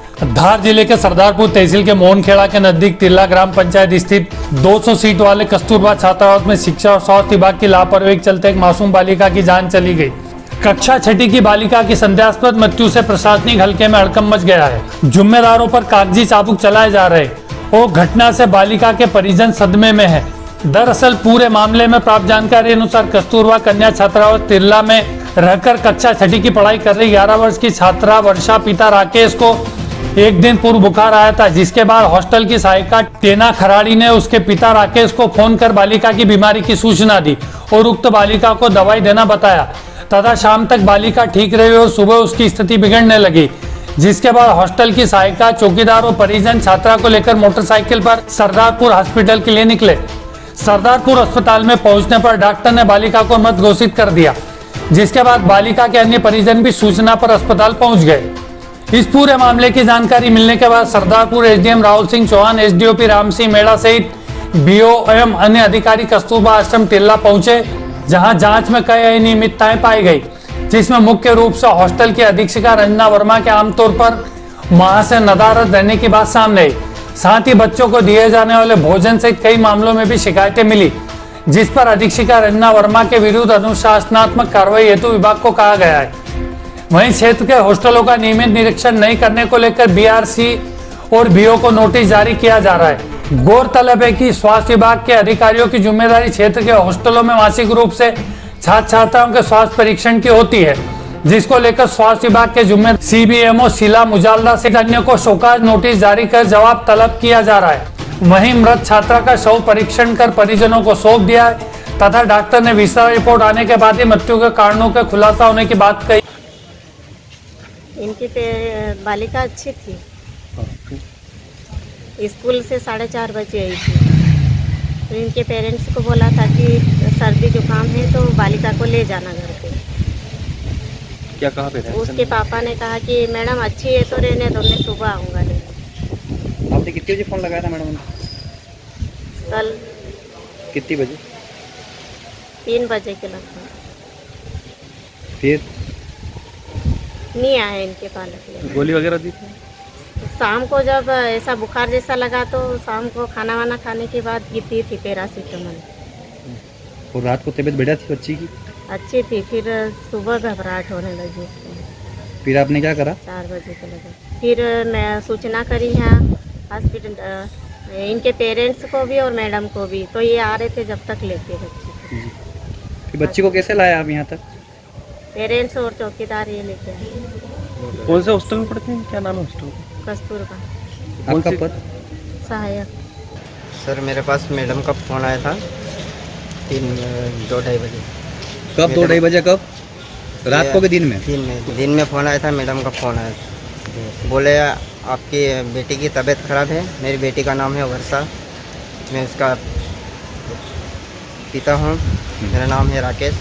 धार जिले के सरदारपुर तहसील के मोहनखेड़ा के नजदीक तिल्ला ग्राम पंचायत स्थित 200 सीट वाले कस्तूरबा छात्रावास में शिक्षा और स्वास्थ्य विभाग की लापरवाही के चलते एक मासूम बालिका की जान चली गई। कक्षा 6 की बालिका की संदेहास्पद मृत्यु से प्रशासनिक हलके में हड़कंप मच गया है। जिम्मेदारों पर कागजी चाबुक चलाए जा रहे और घटना से बालिका के परिजन सदमे में है। दरअसल पूरे मामले में प्राप्त जानकारी अनुसार कस्तूरबा कन्या छात्रावास तिल्ला में रहकर कक्षा 6 की पढ़ाई कर रही 11 वर्ष की छात्रा वर्षा पिता राकेश को एक दिन पूर्व बुखार आया था, जिसके बाद हॉस्टल की सहायिका टेना खराड़ी ने उसके पिता राकेश को फोन कर बालिका की बीमारी की सूचना दी और उक्त बालिका को दवाई देना बताया तथा शाम तक बालिका ठीक रही और सुबह उसकी स्थिति बिगड़ने लगी, जिसके बाद हॉस्टल की सहायिका, चौकीदार और परिजन छात्रा को लेकर मोटरसाइकिल पर सरदारपुर हॉस्पिटल के लिए निकले। सरदारपुर अस्पताल में पहुंचने पर डॉक्टर ने बालिका को मृत घोषित कर दिया, जिसके बाद बालिका के अन्य परिजन भी सूचना पर अस्पताल पहुंच गए। इस पूरे मामले की जानकारी मिलने के बाद सरदारपुर एसडीएम राहुल सिंह चौहान, एसडीओपी राम सिंह मेड़ा सहित बीओ एवं अन्य अधिकारी कस्तूरबा आश्रम तिल्ला पहुंचे, जहां जांच में कई अनियमितताएं पाई गई, जिसमें मुख्य रूप से हॉस्टल की अधीक्षिका रंजना वर्मा के आमतौर पर मां से नदारद रहने की बात सामने आई। साथ ही बच्चों को दिए जाने वाले भोजन सहित कई मामलों में भी शिकायतें मिली, जिस पर अधीक्षिका रंजना वर्मा के विरुद्ध अनुशासनात्मक कार्रवाई हेतु विभाग को कहा गया है। वहीं क्षेत्र के हॉस्टलों का नियमित निरीक्षण नहीं करने को लेकर बीआरसी और बीओ को नोटिस जारी किया जा रहा है। गौरतलब है कि स्वास्थ्य विभाग के अधिकारियों की जिम्मेदारी क्षेत्र के हॉस्टलों में मासिक रूप से छात्र छात्राओं के स्वास्थ्य परीक्षण की होती है, जिसको लेकर स्वास्थ्य विभाग के जिम्मेदार सीबीएमओ शीला मुजालदा से अन्य को शोकाज नोटिस जारी कर जवाब तलब किया जा रहा है। वहीं मृत छात्रा का शव परीक्षण कर परिजनों को सौंप दिया है तथा डॉक्टर ने विशेष रिपोर्ट आने के बाद ही मृत्यु के कारणों के खुलासा होने की बात कही। इनकी बालिका अच्छी थी, स्कूल से 4:30 बजे आई थी, तो इनके पेरेंट्स को बोला था कि सर्दी जुकाम है तो बालिका को ले जाना घर पे। क्या कहा पेरेंट्स? उसके पापा ने कहा कि मैडम अच्छी है तो रहने दो, मैं सुबह आऊँगा लेने। आपने कितने बजे फ़ोन लगाया था मैडम? कल कितनी बजे? 3 बजे के लगभग। फिर नहीं आए इनके पालक। गोली वगैरह दी थी? शाम को जब ऐसा बुखार जैसा लगा तो शाम को खाना वाना खाने के बाद गिरती थी पैरासीटामोल। और रात को तबीयत बढ़िया थी बच्ची की? अच्छी थी, फिर सुबह घबराहट होने लगी उसको। फिर आपने क्या करा? 4 बजे के लगा, फिर मैं सूचना करी यहाँ हॉस्पिटल, इनके पेरेंट्स को भी और मैडम को भी, तो ये आ रहे थे जब तक लेके बच्ची को। फिर बच्ची को कैसे लाया आप यहाँ तक? पेरेंट्स और चौकीदार ये लेके आए। कौन से हॉस्टल में पढ़ते हैं? क्या नाम है हॉस्टल? कस्तूरबा आपका पद? सहायक। सर मेरे पास मैडम का फ़ोन आया था 2-2:30 बजे। कब 2-2:30 बजे? कब? रात को के दिन में? दिन में फ़ोन आया था, मैडम का फ़ोन आया था। बोले आपकी बेटी की तबीयत ख़राब है। मेरी बेटी का नाम है वर्षा, मैं उसका पिता हूँ, मेरा नाम है राकेश।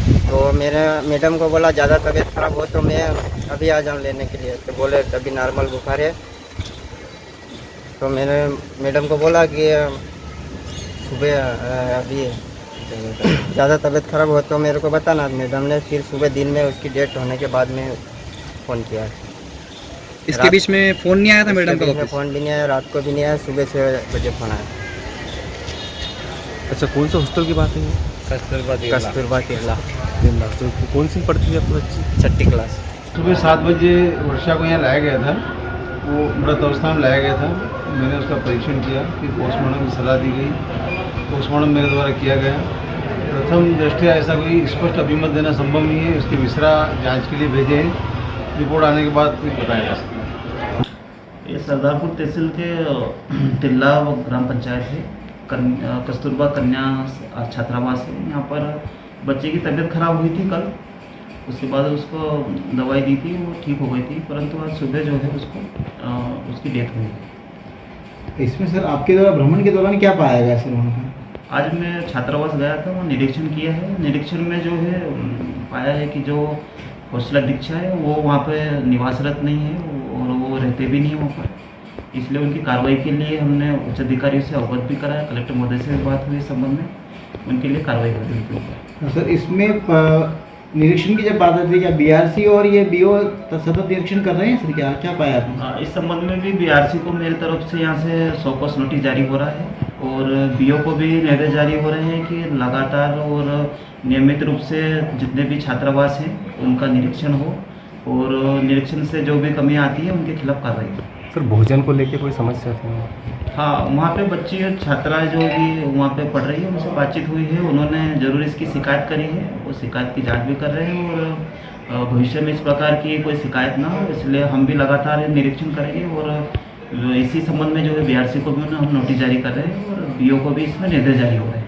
तो मेरे मैडम को बोला ज़्यादा तबीयत ख़राब हो तो मैं अभी आ जाऊँ लेने के लिए, तो बोले अभी नॉर्मल बुखार है। तो मैंने मैडम को बोला कि सुबह अभी ज़्यादा तबीयत ख़राब हो तो मेरे को बताना। मैडम ने फिर सुबह दिन में उसकी डेट होने के बाद में फ़ोन किया। इसके बीच में फ़ोन नहीं आया था मैडम का? फ़ोन भी नहीं आया, रात को भी नहीं आया, सुबह 6 बजे फ़ोन आया। अच्छा, कौन सा हॉस्टल की बात है? कस्तूरबा तिल्ला। तो कौन सी पढ़ती है आपकी बच्ची? 6ठी क्लास। सुबह 7 बजे वर्षा को यहाँ लाया गया था, वो मृत अवस्था में लाया गया था। मैंने उसका परीक्षण किया, फिर पोस्टमार्टम की सलाह दी गई। पोस्टमार्टम मेरे द्वारा किया गया। प्रथम दृष्टया ऐसा कोई स्पष्ट अभिमत देना संभव नहीं है, उसके विसरा जांच के लिए भेजे हैं, रिपोर्ट आने के बाद फिर बताया जा सकता है। ये सरदारपुर तहसील के तिल्ला ग्राम पंचायत है, कस्तूरबा कन्या छात्रावास है। यहाँ पर बच्चे की तबीयत खराब हुई थी कल, उसके बाद उसको दवाई दी थी, वो ठीक हो गई थी, परंतु आज सुबह जो है उसको उसकी डेथ हुई। इसमें सर आपके द्वारा भ्रमण के दौरान क्या पाया गया सर वहाँ पर? आज मैं छात्रावास गया था, वो निरीक्षण किया है। निरीक्षण में जो है पाया है कि जो हॉस्टल अधीक्षक है वो वहाँ पे निवासरत नहीं है और वो रहते भी नहीं है वहाँ पर, इसलिए उनकी कार्रवाई के लिए हमने उच्च अधिकारियों से अवगत भी कराया। कलेक्टर महोदय से भी बात हुई इस संबंध में, उनके लिए कार्रवाई हो रही है। सर इसमें निरीक्षण की जब बात आती है, क्या बीआरसी और ये बीओ सतत निरीक्षण कर रहे हैं सर? क्या क्या पाया आपने? इस संबंध में भी बीआरसी को मेरी तरफ से यहाँ से शोकॉस नोटिस जारी हो रहा है और बीओ को भी निर्देश जारी हो रहे हैं कि लगातार और नियमित रूप से जितने भी छात्रावास हैं उनका निरीक्षण हो और निरीक्षण से जो भी कमियाँ आती है उनके खिलाफ कार्रवाई हो। सर भोजन को लेके कोई समस्या थी? हाँ, वहाँ पे बच्ची छात्रा जो भी वहाँ पे पढ़ रही है उनसे बातचीत हुई है, उन्होंने ज़रूर इसकी शिकायत करी है, वो शिकायत की जांच भी कर रहे हैं और भविष्य में इस प्रकार की कोई शिकायत ना हो इसलिए हम भी लगातार निरीक्षण करेंगे और इसी संबंध में जो है बीआरसी को भी हम नोटिस जारी कर रहे हैं और बीओ को भी इसमें निर्देश जारी हो रहे हैं।